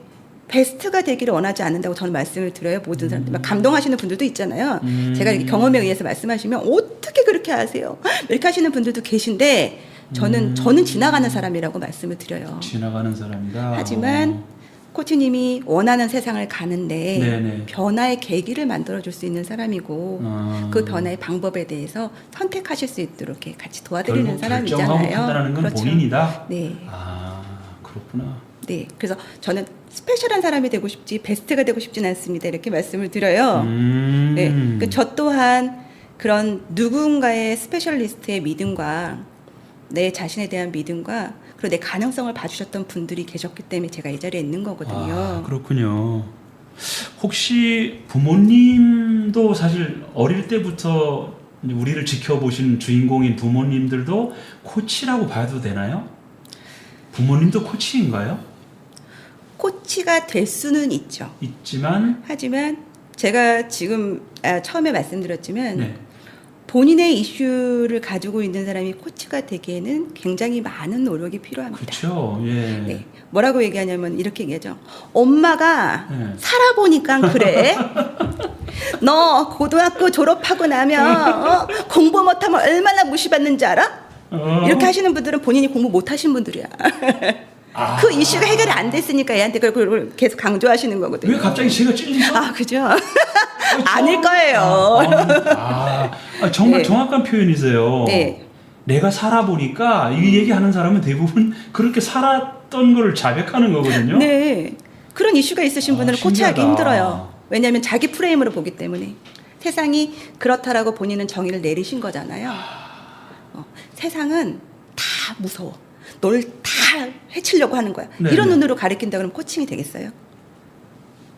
S2: 베스트가 되기를 원하지 않는다고 저는 말씀을 드려요. 모든 사람들. 막 감동하시는 분들도 있잖아요. 제가 이렇게 경험에 의해서 말씀하시면 어떻게 그렇게 아세요? 이렇게 하시는 분들도 계신데 저는 지나가는 사람이라고 말씀을 드려요.
S1: 지나가는 사람이다.
S2: 하지만 코치님이 원하는 세상을 가는데
S1: 네네.
S2: 변화의 계기를 만들어줄 수 있는 사람이고 그 변화의 방법에 대해서 선택하실 수 있도록 이렇게 같이 도와드리는
S1: 결국
S2: 사람이잖아요.
S1: 결정하고 판단하는 건
S2: 그렇죠.
S1: 본인이다.
S2: 네.
S1: 아, 그렇구나.
S2: 네. 그래서 저는 스페셜한 사람이 되고 싶지 베스트가 되고 싶진 않습니다. 이렇게 말씀을 드려요. 네. 저 또한 그런 누군가의 스페셜리스트의 믿음과 내 자신에 대한 믿음과 그리고 내 가능성을 봐주셨던 분들이 계셨기 때문에 제가 이 자리에 있는 거거든요.
S1: 아, 그렇군요. 혹시 부모님도 사실 어릴 때부터 이제 우리를 지켜보신 주인공인 부모님들도 코치라고 봐도 되나요? 부모님도 코치인가요?
S2: 코치가 될 수는 있죠.
S1: 있지만
S2: 하지만 제가 지금 처음에 말씀드렸지만
S1: 네.
S2: 본인의 이슈를 가지고 있는 사람이 코치가 되기에는 굉장히 많은 노력이 필요합니다.
S1: 그렇죠. 예.
S2: 네. 뭐라고 얘기하냐면 이렇게 얘기하죠. 엄마가
S1: 네.
S2: 살아보니까 그래. 너 고등학교 졸업하고 나면 공부 못하면 얼마나 무시받는지 알아? 이렇게 하시는 분들은 본인이 공부 못하신 분들이야.
S1: 아.
S2: 그 이슈가 해결이 안 됐으니까 애한테 그걸 계속 강조하시는 거거든요.
S1: 왜 갑자기 제가 찔리죠?
S2: 그죠? 아닐 거예요.
S1: 정말
S2: 네.
S1: 정확한 표현이세요.
S2: 네.
S1: 내가 살아보니까 이 얘기하는 사람은 대부분 그렇게 살았던 걸 자백하는 거거든요.
S2: 네. 그런 이슈가 있으신 분들은 코치하기
S1: 신기하다.
S2: 힘들어요. 왜냐하면 자기 프레임으로 보기 때문에. 세상이 그렇다라고 본인은 정의를 내리신 거잖아요. 세상은 다 무서워. 널 다 해치려고 하는 거야.
S1: 네네.
S2: 이런 눈으로 가리킨다 그러면 코칭이 되겠어요?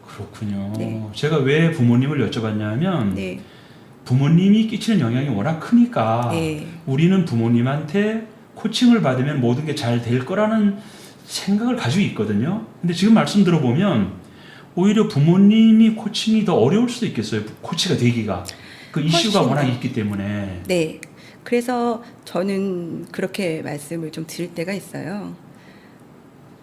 S1: 그렇군요.
S2: 네.
S1: 제가 왜 부모님을 여쭤봤냐면
S2: 네.
S1: 부모님이 끼치는 영향이 워낙 크니까
S2: 네.
S1: 우리는 부모님한테 코칭을 받으면 모든 게 잘 될 거라는 생각을 가지고 있거든요. 근데 지금 말씀 들어보면 오히려 부모님이 코칭이 더 어려울 수도 있겠어요. 코치가 되기가. 그 이슈가
S2: 훨씬
S1: 워낙
S2: 더.
S1: 있기 때문에.
S2: 네. 그래서 저는 그렇게 말씀을 좀 드릴 때가 있어요.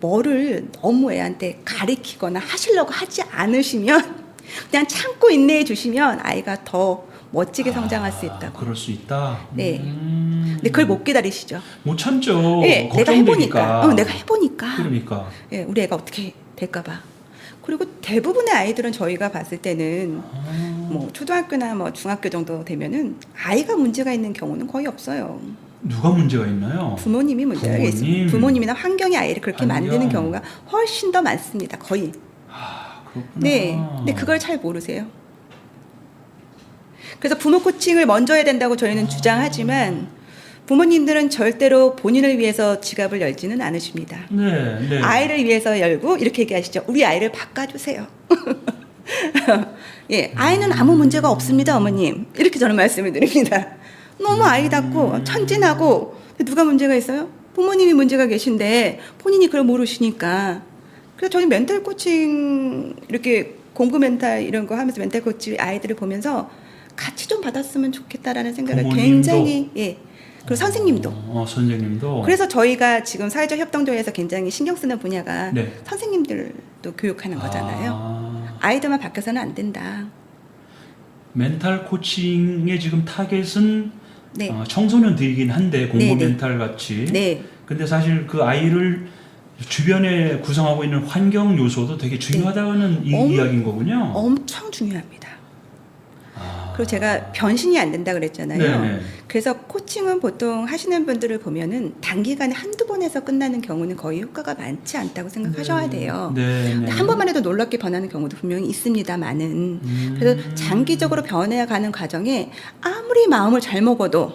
S2: 뭐를 너무 애한테 가리키거나 하시려고 하지 않으시면 그냥 참고 인내해 주시면 아이가 더 멋지게 성장할 수 있다고.
S1: 그럴 수 있다.
S2: 네. 근데 그걸 못 기다리시죠.
S1: 못 참죠.
S2: 네, 내가
S1: 걱정되니까.
S2: 해보니까. 내가 해보니까.
S1: 그러니까.
S2: 예, 우리 애가 어떻게 될까봐. 그리고 대부분의 아이들은 저희가 봤을 때는 뭐 초등학교나 뭐 중학교 정도 되면은 아이가 문제가 있는 경우는 거의 없어요.
S1: 누가 문제가 있나요?
S2: 부모님이 문제가
S1: 부모님.
S2: 있습니다. 부모님이나 환경이 아이를 그렇게
S1: 환경.
S2: 만드는 경우가 훨씬 더 많습니다. 거의.
S1: 그렇구나.
S2: 네. 근데 그걸 잘 모르세요. 그래서 부모 코칭을 먼저 해야 된다고 저희는 주장하지만 부모님들은 절대로 본인을 위해서 지갑을 열지는 않으십니다.
S1: 네, 네.
S2: 아이를 위해서 열고 이렇게 얘기하시죠. 우리 아이를 바꿔주세요. 예, 아이는 아무 문제가 없습니다, 어머님. 이렇게 저는 말씀을 드립니다. 너무 아이답고 천진하고 누가 문제가 있어요? 부모님이 문제가 계신데 본인이 그걸 모르시니까. 그래서 저는 멘탈 코칭 이렇게 공부 멘탈 이런 거 하면서 멘탈 코치 아이들을 보면서 같이 좀 받았으면 좋겠다라는 생각을
S1: 부모님도?
S2: 굉장히 그리고 선생님도.
S1: 선생님도.
S2: 그래서 저희가 지금 사회적 협동조에서 굉장히 신경 쓰는 분야가
S1: 네.
S2: 선생님들도 교육하는 거잖아요. 아이들만 바뀌어서는 안 된다.
S1: 멘탈 코칭의 지금 타겟은
S2: 네.
S1: 청소년들이긴 한데 공부
S2: 네, 네.
S1: 멘탈 같이.
S2: 네.
S1: 근데 사실 그 아이를 주변에 구성하고 있는 환경 요소도 되게 중요하다는 이야기인 거군요.
S2: 엄청 중요합니다. 그리고 제가 변신이 안 된다 그랬잖아요.
S1: 네네.
S2: 그래서 코칭은 보통 하시는 분들을 보면은 단기간에 한두 번 해서 끝나는 경우는 거의 효과가 많지 않다고 생각하셔야 돼요.
S1: 네,
S2: 근데 한 번만 해도 놀랍게 변하는 경우도 분명히 있습니다만은 그래서 장기적으로 변해가는 과정에 아무리 마음을 잘 먹어도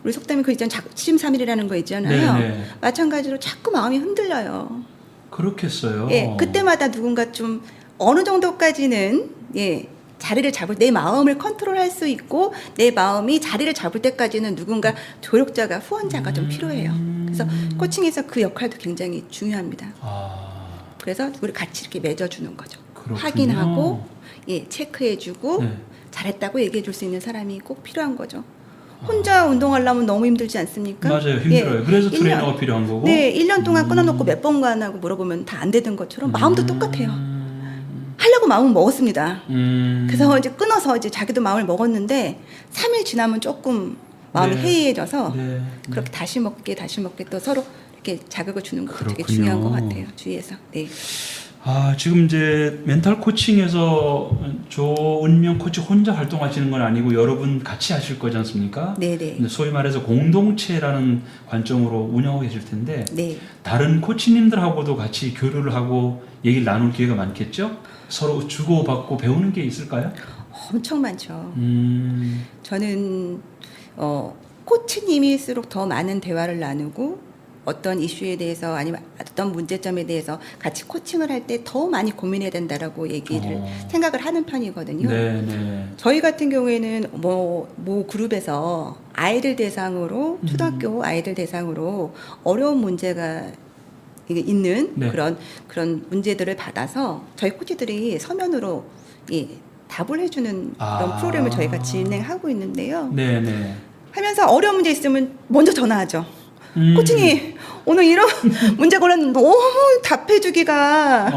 S2: 우리 속담에 그 있잖아요. 작심삼일이라는 거 있잖아요.
S1: 네네.
S2: 마찬가지로 자꾸 마음이 흔들려요.
S1: 그렇겠어요.
S2: 예, 그때마다 누군가 좀 어느 정도까지는 자리를 잡을 내 마음을 컨트롤할 수 있고 내 마음이 자리를 잡을 때까지는 누군가 조력자가 후원자가 좀 필요해요. 그래서 코칭에서 그 역할도 굉장히 중요합니다. 그래서 우리 같이 이렇게 맺어주는 거죠.
S1: 그렇군요.
S2: 확인하고 체크해주고
S1: 네.
S2: 잘했다고 얘기해줄 수 있는 사람이 꼭 필요한 거죠. 혼자 운동하려면 너무 힘들지 않습니까?
S1: 맞아요. 힘들어요. 그래서
S2: 1년,
S1: 트레이너가 필요한 거고.
S2: 네, 1년 동안 끊어놓고 몇 번간 하고 물어보면 다 안 되는 것처럼 마음도 똑같아요. 하려고 마음은 먹었습니다. 그래서 이제 끊어서 이제 자기도 마음을 먹었는데 3일 지나면 조금 마음이
S1: 네.
S2: 해이해져서
S1: 네.
S2: 그렇게 다시 먹게 또 서로 이렇게 자극을 주는 것도 되게
S1: 그렇군요.
S2: 중요한 것 같아요. 주위에서. 네.
S1: 지금 이제 멘탈 코칭에서 조은명 코치 혼자 활동하시는 건 아니고 여러분 같이 하실 거지 않습니까?
S2: 네네.
S1: 근데 소위 말해서 공동체라는 관점으로 운영하고 계실 텐데
S2: 네.
S1: 다른 코치님들하고도 같이 교류를 하고 얘기를 나눌 기회가 많겠죠? 서로 주고받고 배우는 게 있을까요?
S2: 엄청 많죠.
S1: 음,
S2: 저는 코치님일수록 더 많은 대화를 나누고 어떤 이슈에 대해서 아니면 어떤 문제점에 대해서 같이 코칭을 할 때 더 많이 고민해야 된다라고 얘기를 생각을 하는 편이거든요.
S1: 네네.
S2: 저희 같은 경우에는 모 그룹에서 아이들 대상으로 초등학교 아이들 대상으로 어려운 문제가 있는
S1: 네.
S2: 그런 문제들을 받아서 저희 코치들이 서면으로 답을 해주는 그런 프로그램을 저희가 진행하고 있는데요.
S1: 네네.
S2: 하면서 어려운 문제 있으면 먼저 전화하죠. 코치님 오늘 이런 문제 걸렸는데 너무 답해주기가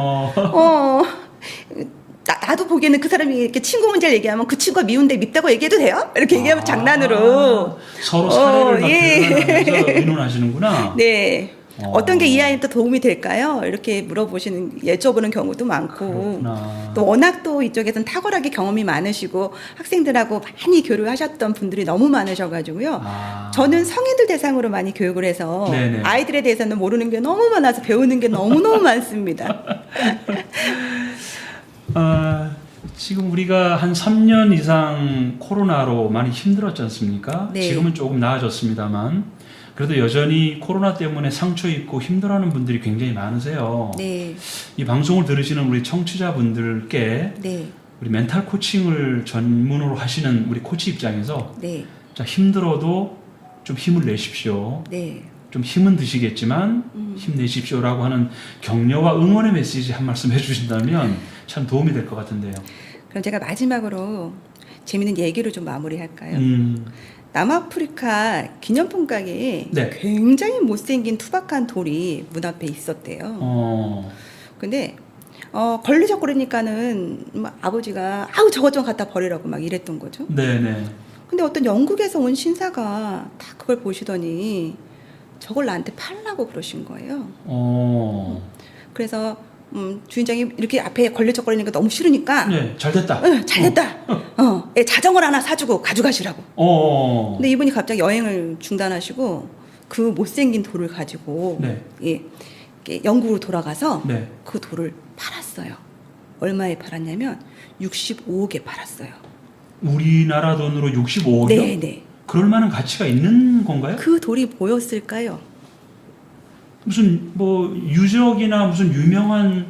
S2: 나도 보기에는 그 사람이 이렇게 친구 문제를 얘기하면 그 친구가 미운데 밉다고 얘기해도 돼요? 이렇게 얘기하면 장난으로
S1: 서로 사례를 막
S2: 예.
S1: 표현하면서 의논하시는구나.
S2: 네. 어떤 게 이 아이한테 도움이 될까요? 이렇게 여쭤보는 경우도 많고
S1: 그렇구나.
S2: 또 워낙 또 이쪽에서는 탁월하게 경험이 많으시고 학생들하고 많이 교류하셨던 분들이 너무 많으셔가지고요. 저는 성인들 대상으로 많이 교육을 해서
S1: 네네.
S2: 아이들에 대해서는 모르는 게 너무 많아서 배우는 게 너무너무 많습니다.
S1: 지금 우리가 한 3년 이상 코로나로 많이 힘들었지 않습니까?
S2: 네.
S1: 지금은 조금 나아졌습니다만 그래도 여전히 코로나 때문에 상처 입고 힘들어하는 분들이 굉장히 많으세요.
S2: 네.
S1: 이 방송을 들으시는 우리 청취자분들께
S2: 네.
S1: 우리 멘탈 코칭을 전문으로 하시는 우리 코치 입장에서
S2: 네,
S1: 자, 힘들어도 좀 힘을 내십시오.
S2: 네.
S1: 좀 힘은 드시겠지만 힘내십시오라고 하는 격려와 응원의 메시지 한 말씀 해주신다면 참 도움이 될 것 같은데요.
S2: 그럼 제가 마지막으로 재미있는 얘기로 좀 마무리할까요?
S1: 음,
S2: 남아프리카 기념품 가게에
S1: 네.
S2: 굉장히 못생긴 투박한 돌이 문 앞에 있었대요. 근데 걸리적거리니까는 막 아버지가 아우 저것 좀 갖다 버리라고 막 이랬던 거죠.
S1: 네네.
S2: 근데 어떤 영국에서 온 신사가 딱 그걸 보시더니 저걸 나한테 팔라고 그러신 거예요. 그래서 주인장이 이렇게 앞에 걸리적거리니까 너무 싫으니까
S1: 네, 잘 됐다.
S2: 응, 잘 됐다. 애 자전거를 하나 사주고 가져가시라고. 근데 이분이 갑자기 여행을 중단하시고 그 못생긴 돌을 가지고
S1: 네.
S2: 예, 이렇게 영국으로 돌아가서
S1: 네.
S2: 그 돌을 팔았어요. 얼마에 팔았냐면 65억에 팔았어요.
S1: 우리나라 돈으로 65억이요?
S2: 네, 네.
S1: 그럴 만한 가치가 있는 건가요?
S2: 그 돌이 뭐였을까요?
S1: 무슨 뭐 유적이나 무슨 유명한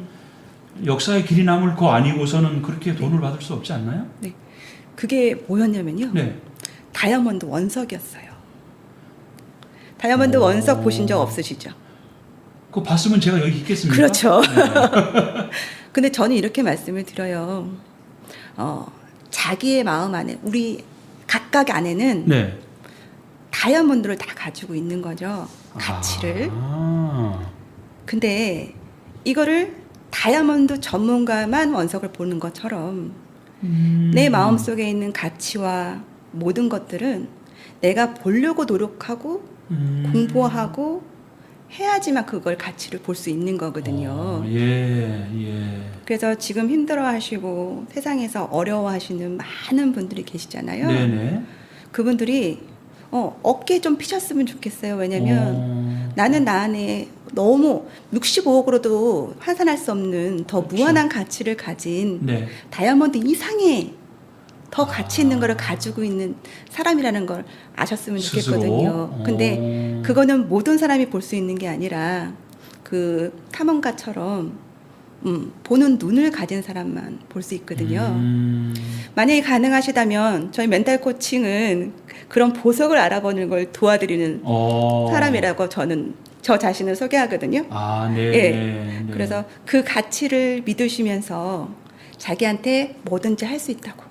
S1: 역사의 길이 남을 거 아니고서는 그렇게 돈을 받을 수 없지 않나요?
S2: 네. 그게 뭐였냐면요.
S1: 네.
S2: 다이아몬드 원석이었어요. 다이아몬드 원석 보신 적 없으시죠?
S1: 그거 봤으면 제가 여기 있겠습니까?
S2: 그렇죠.
S1: 네.
S2: 근데 저는 이렇게 말씀을 드려요. 자기의 마음 안에 우리 각각 안에는
S1: 네.
S2: 다이아몬드를 다 가지고 있는 거죠. 가치를. 근데 이거를 다이아몬드 전문가만 원석을 보는 것처럼 내 마음속에 있는 가치와 모든 것들은 내가 보려고 노력하고 공부하고 해야지만 그걸 가치를 볼 수 있는 거거든요.
S1: 예.
S2: 그래서 지금 힘들어하시고 세상에서 어려워하시는 많은 분들이 계시잖아요.
S1: 네네.
S2: 그분들이 어깨 좀 피셨으면 좋겠어요. 왜냐면 나는 나 안에 너무 65억으로도 환산할 수 없는 더
S1: 그렇죠.
S2: 무한한 가치를 가진
S1: 네.
S2: 다이아몬드 이상의 더 가치 있는 거를 가지고 있는 사람이라는 걸 아셨으면
S1: 스스로?
S2: 좋겠거든요. 근데 그거는 모든 사람이 볼 수 있는 게 아니라 그 탐험가처럼 보는 눈을 가진 사람만 볼 수 있거든요. 만약에 가능하시다면 저희 멘탈 코칭은 그런 보석을 알아보는 걸 도와드리는 사람이라고 저는 저 자신을 소개하거든요.
S1: 네.
S2: 예.
S1: 네.
S2: 그래서 그 가치를 믿으시면서 자기한테 뭐든지 할 수 있다고.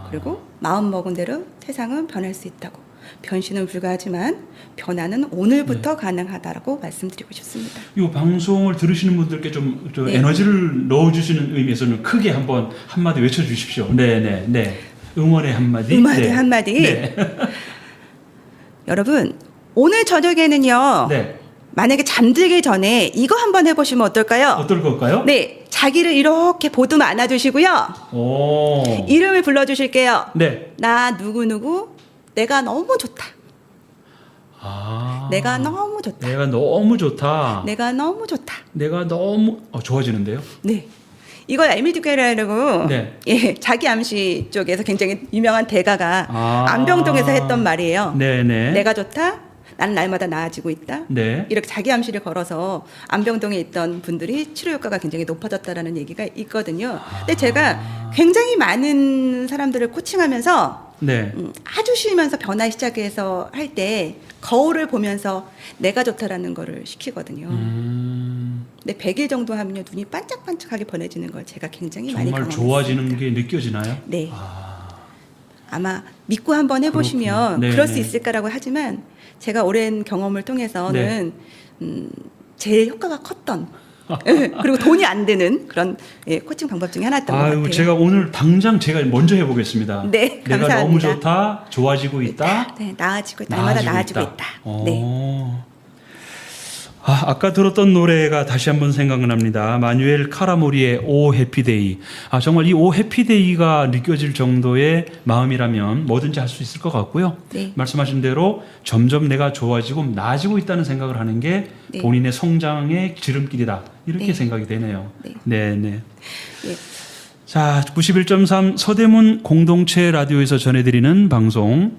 S2: 그리고 마음 먹은 대로 세상은 변할 수 있다고. 변신은 불가하지만 변화는 오늘부터 가능하다라고 말씀드리고 싶습니다.
S1: 이 방송을 들으시는 분들께 좀
S2: 네.
S1: 에너지를 넣어주시는 의미에서는 크게 한마디 외쳐주십시오. 네. 응원의 한마디. 네.
S2: 한마디.
S1: 네.
S2: 여러분 오늘 저녁에는요.
S1: 네.
S2: 만약에 잠들기 전에 이거 한번 해보시면 어떨까요?
S1: 어떨 걸까요?
S2: 네, 자기를 이렇게 보듬어 안아주시고요. 이름을 불러주실게요.
S1: 네.
S2: 나 누구누구 내가 너무 좋다. 내가 너무 좋다.
S1: 내가 너무 좋다.
S2: 내가 너무 좋다.
S1: 내가 너무 좋아지는데요.
S2: 네. 이거 에밀리 꾀라라고
S1: 네.
S2: 예, 자기 암시 쪽에서 굉장히 유명한 대가가 안병동에서 했던 말이에요.
S1: 네네.
S2: 내가 좋다. 나는 날마다 나아지고 있다.
S1: 네.
S2: 이렇게 자기 암시를 걸어서 안병동에 있던 분들이 치료 효과가 굉장히 높아졌다라는 얘기가 있거든요. 근데 제가 굉장히 많은 사람들을 코칭하면서
S1: 네.
S2: 아주 쉬면서 변화 시작해서 할 때 거울을 보면서 내가 좋다라는 거를 시키거든요. 근데 100일 정도 하면요 눈이 반짝반짝하게 변해지는 걸 제가 굉장히 많이
S1: 정말
S2: 경험했습니다.
S1: 좋아지는 게 느껴지나요?
S2: 네. 아마 믿고 한번 해보시면
S1: 그렇군요.
S2: 그럴 수
S1: 네.
S2: 있을까라고 하지만 제가 오랜 경험을 통해서는 제일 효과가 컸던 그리고 돈이 안 드는 그런 코칭 방법 중에 하나였던 것 같아요.
S1: 제가 오늘 당장 제가 먼저 해보겠습니다.
S2: 네,
S1: 내가
S2: 감사합니다.
S1: 너무 좋다, 좋아지고 있다,
S2: 네, 나아지고 날마다 나아지고 있다. 네.
S1: 아까 들었던 노래가 다시 한번 생각납니다. 마뉴엘 카라모리의 오 해피데이. 정말 이 오 해피데이가 느껴질 정도의 마음이라면 뭐든지 할 수 있을 것 같고요.
S2: 네.
S1: 말씀하신 대로 점점 내가 좋아지고 나아지고 있다는 생각을 하는 게
S2: 네.
S1: 본인의 성장의 지름길이다. 이렇게
S2: 네.
S1: 생각이 되네요.
S2: 네.
S1: 네.
S2: 예.
S1: 자, 91.3 서대문 공동체 라디오에서 전해드리는 방송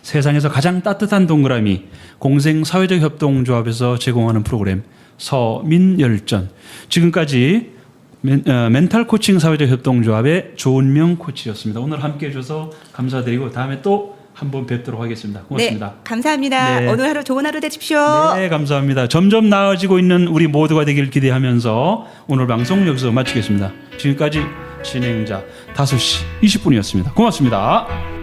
S1: 세상에서 가장 따뜻한 동그라미 공생사회적 협동조합에서 제공하는 프로그램 서민열전. 지금까지 멘탈 코칭 사회적 협동조합의 조은명 코치였습니다. 오늘 함께 해주셔서 감사드리고 다음에 또 한번 뵙도록 하겠습니다. 고맙습니다.
S2: 네, 감사합니다.
S1: 네.
S2: 오늘 하루 좋은 하루 되십시오.
S1: 네, 감사합니다. 점점 나아지고 있는 우리 모두가 되길 기대하면서 오늘 방송 여기서 마치겠습니다. 지금까지 진행자 5시 20분이었습니다. 고맙습니다.